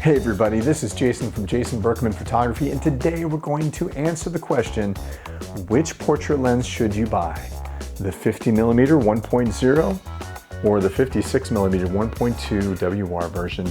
Hey everybody, this is Jason from Jason Berkman Photography, and today we're going to answer the question, which portrait lens should you buy? The 50mm 1.0 or the 56mm 1.2 WR version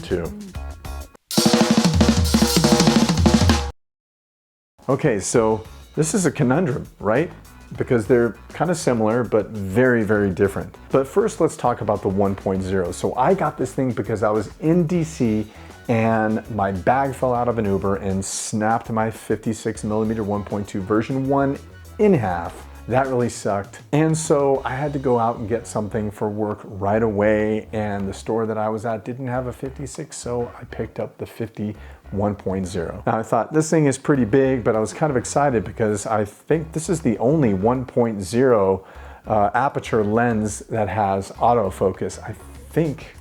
2? Okay, so this is a conundrum, right? Because they're kind of similar, but very, very different. But first, let's talk about the 1.0. So I got this thing because I was in DC and my bag fell out of an Uber and snapped my 56mm 1.2 version 1 in half. That really sucked. And so I had to go out and get something for work right away, and the store that I was at didn't have a 56, so I picked up the 50 1.0. Now I thought this thing is pretty big, but I was kind of excited because I think this is the only 1.0 aperture lens that has autofocus. I think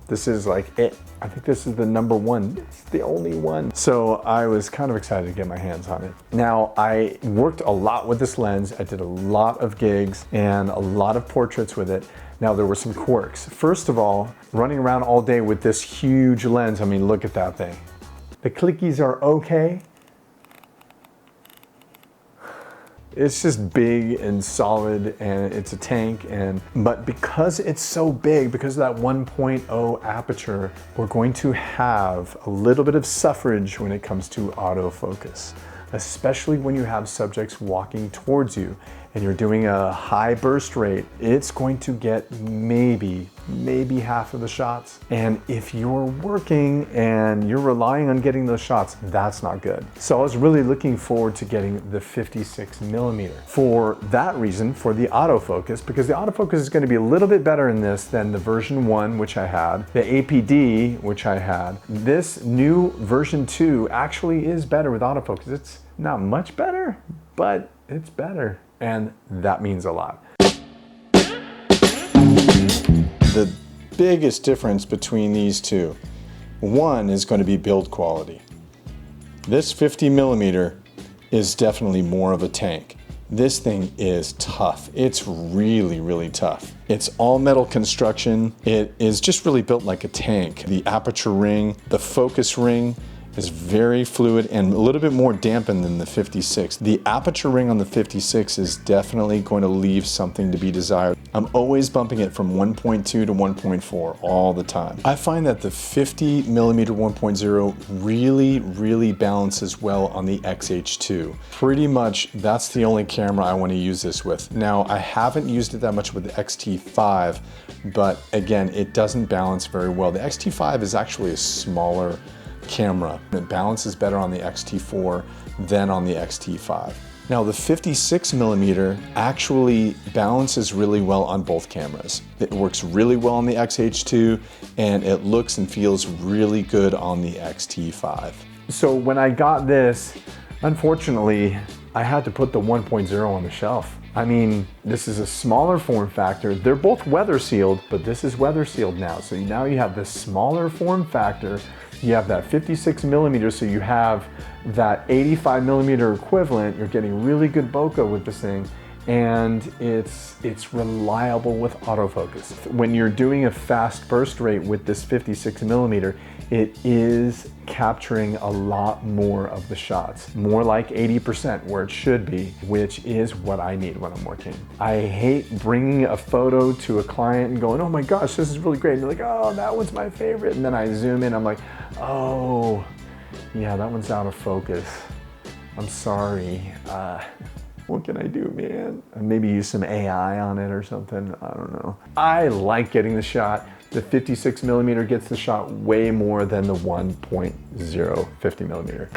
this is like it. I think this is the number one. It's the only one. So I was kind of excited to get my hands on it. Now I worked a lot with this lens. I did a lot of gigs and a lot of portraits with it. Now there were some quirks. First of all, running around all day with this huge lens, I mean, look at that thing. The clickies are okay. It's just big and solid, and it's a tank, but because it's so big, because of that 1.0 aperture, we're going to have a little bit of suffrage when it comes to autofocus, especially when you have subjects walking towards you and you're doing a high burst rate. It's going to get maybe half of the shots. And if you're working and you're relying on getting those shots, that's not good. So I was really looking forward to getting the 56mm. For that reason, for the autofocus, because the autofocus is going to be a little bit better in this than the version 1, which I had, the APD, which I had. This new version 2 actually is better with autofocus. It's not much better, but it's better. And that means a lot. The biggest difference between these two, one is going to be build quality. This 50mm is definitely more of a tank. This thing is tough. It's really, really tough. It's all metal construction. It is just really built like a tank. The aperture ring, the focus ring, is very fluid and a little bit more dampened than the 56. The aperture ring on the 56 is definitely going to leave something to be desired. I'm always bumping it from 1.2 to 1.4 all the time. I find that the 50mm 1.0 really balances well on the XH2. Pretty much that's the only camera I want to use this with. Now I haven't used it that much with the XT5, but again, it doesn't balance very well. The XT5 is actually a smaller camera. It balances better on the XT4 than on the XT5. Now the 56mm actually balances really well on both cameras. It works really well on the XH2 and it looks and feels really good on the XT5. So when I got this, unfortunately, I had to put the 1.0 on the shelf. I mean, this is a smaller form factor. They're both weather sealed, but this is weather sealed now. So now you have this smaller form factor. You have that 56mm, so you have that 85mm equivalent. You're getting really good bokeh with this thing, and it's reliable with autofocus. When you're doing a fast burst rate with this 56mm, it is capturing a lot more of the shots, more like 80% where it should be, which is what I need when I'm working. I hate bringing a photo to a client and going, oh my gosh, this is really great. And they're like, oh, that one's my favorite. And then I zoom in, I'm like, oh, yeah, that one's out of focus. I'm sorry. What can I do, man? Maybe use some AI on it or something. I don't know. I like getting the shot. The 56mm gets the shot way more than the 1.0 50mm.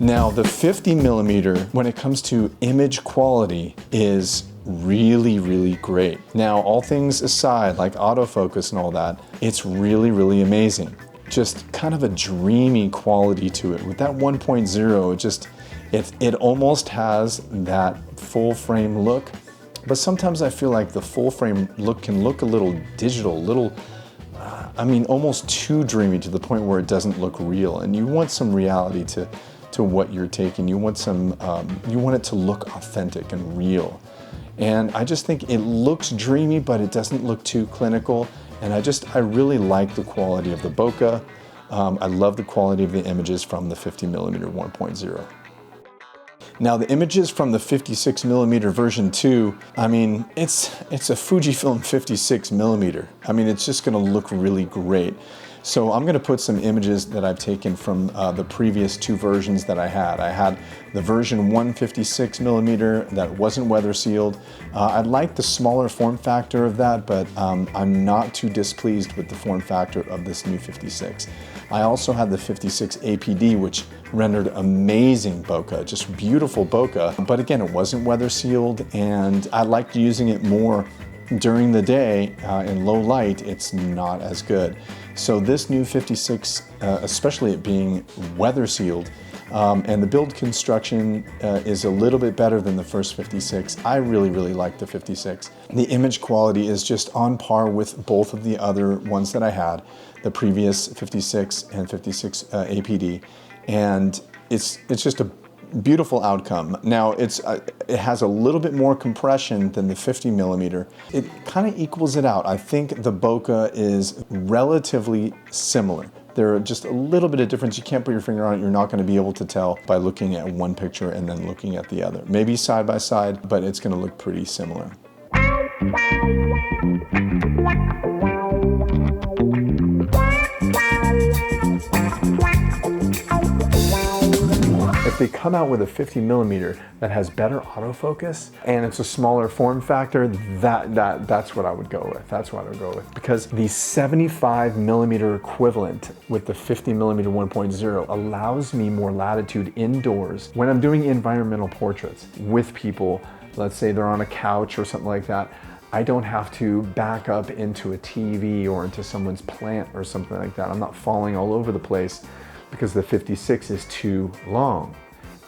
Now the 50mm, when it comes to image quality, is really great. Now all things aside, like autofocus and all that, it's really amazing. just kind of a dreamy quality to it. With that 1.0, it almost has that full frame look, but sometimes I feel like the full frame look can look a little digital, almost too dreamy to the point where it doesn't look real. And you want some reality to what you're taking. You want you want it to look authentic and real. And I just think it looks dreamy, but it doesn't look too clinical. And I really like the quality of the bokeh. I love the quality of the images from the 50mm 1.0. Now the images from the 56mm version 2, it's a Fujifilm 56mm. It's just gonna look really great. So I'm gonna put some images that I've taken from the previous two versions that I had. I had the version 156mm that wasn't weather sealed. I like the smaller form factor of that, but I'm not too displeased with the form factor of this new 56. I also had the 56 APD, which rendered amazing bokeh, just beautiful bokeh. But again, it wasn't weather sealed, and I liked using it more during the day in low light. It's not as good. So this new 56, especially it being weather sealed, and the build construction is a little bit better than the first 56. I really like the 56. The image quality is just on par with both of the other ones that I had, the previous 56 and 56 APD, and it's just a beautiful outcome. Now it has a little bit more compression than the 50mm. It kind of equals it out. I think the bokeh is relatively similar. There are just a little bit of difference. You can't put your finger on it. You're not going to be able to tell by looking at one picture and then looking at the other. Maybe side by side, but it's going to look pretty similar. If they come out with a 50mm that has better autofocus and it's a smaller form factor, that's what I would go with. That's what I would go with. Because the 75mm equivalent with the 50mm 1.0 allows me more latitude indoors when I'm doing environmental portraits with people. Let's say they're on a couch or something like that. I don't have to back up into a TV or into someone's plant or something like that. I'm not falling all over the place because the 56 is too long.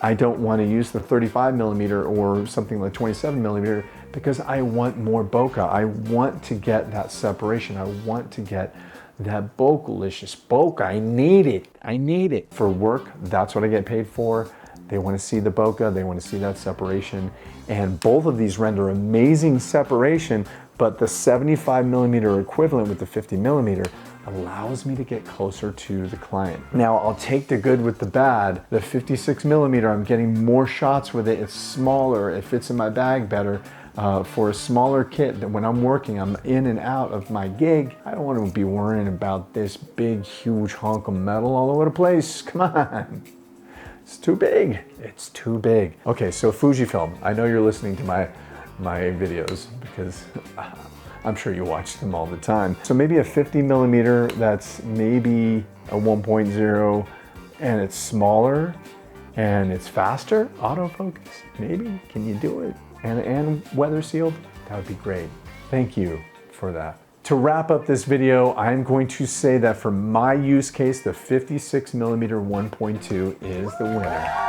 I don't want to use the 35mm or something like 27mm because I want more bokeh. I want to get that separation. I want to get that bokeh-licious bokeh. I need it. I need it. For work, that's what I get paid for. They want to see the bokeh. They want to see that separation. And both of these render amazing separation, but the 75mm equivalent with the 50mm allows me to get closer to the client. Now, I'll take the good with the bad. The 56mm, I'm getting more shots with it. It's smaller. It fits in my bag better. For a smaller kit, that when I'm working, I'm in and out of my gig. I don't want to be worrying about this big, huge hunk of metal all over the place. Come on. It's too big. It's too big. Okay, so Fujifilm. I know you're listening to my videos because I'm sure you watch them all the time. So maybe a 50mm that's maybe a 1.0 and it's smaller and it's faster, autofocus, maybe, can you do it? And weather sealed, that would be great. Thank you for that. To wrap up this video, I'm going to say that for my use case, the 56mm 1.2 is the winner.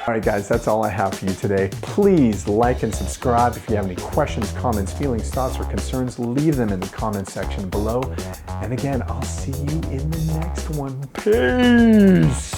All right, guys, that's all I have for you today. Please like and subscribe. If you have any questions, comments, feelings, thoughts, or concerns, leave them in the comment section below. And again, I'll see you in the next one. Peace.